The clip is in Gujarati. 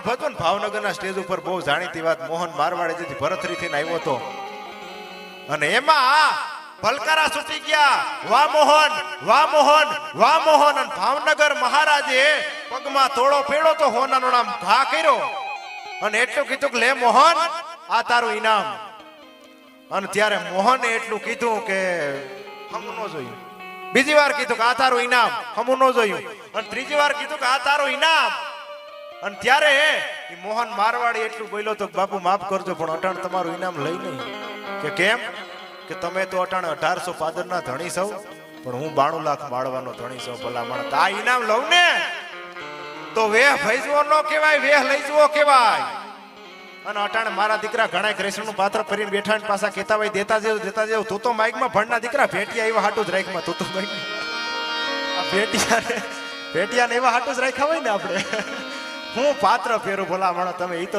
ગણપ હતો ને ભાવનગરના સ્ટેજ ઉપર બહુ જાણીતી વાત, મોહન મારવાડી જેથી ભરતરી થઈને આવ્યો હતો અને એમાં પલકારા છૂટી ગયા, વાહ મોહન વાહ મોહન વાહ મોહન. અને ભાવનગર મહારાજે પગમાં તોડો પેડો તો હોનાનો નામ ઘા કર્યો અને એટલું કીધું કે લે મોહન આ તારું ઇનામ. અને ત્યારે મોહને એટલું કીધું કે હમ ન જોયું. બીજી વાર કીધું કે આ તારું ઇનામ, હમ ન જોયું. અને ત્રીજી વાર કીધું કે આ તારું ઇનામ. અને ત્યારે એ મોહન મારવાડી એટલું બોલ્યો તો બાપુ માફ કરજો પણ અટાણ તમારું ઇનામ લઈ નહીં. કે કેમ? કે તમે તો અટાણ 1800 પાદરના ધણી છો પણ હું 92 લાખ માળવાનો ધણી છું. ભલા માણસ આ ઇનામ લઉં ને તો વેહ ભૈજવો ન કહેવાય, વેહ લઈ જવો કહેવાય. અને અટાણે મારા દીકરા ઘણા કૃષ્ણનું પાત્ર ફરીને બેઠા ને પાછા કહેતા હોય દેતા જેવું તું તો માઇકમાં ભણના દીકરા ભેટિયા એવા હાટું જ રાખ્યા. તું તો માઇક આ ભેટિયા ને એવા હાટું જ રાખ્યા હોય ને આપણે. હું પાત્ર ફેરું ભલા માણસ તમે એ તો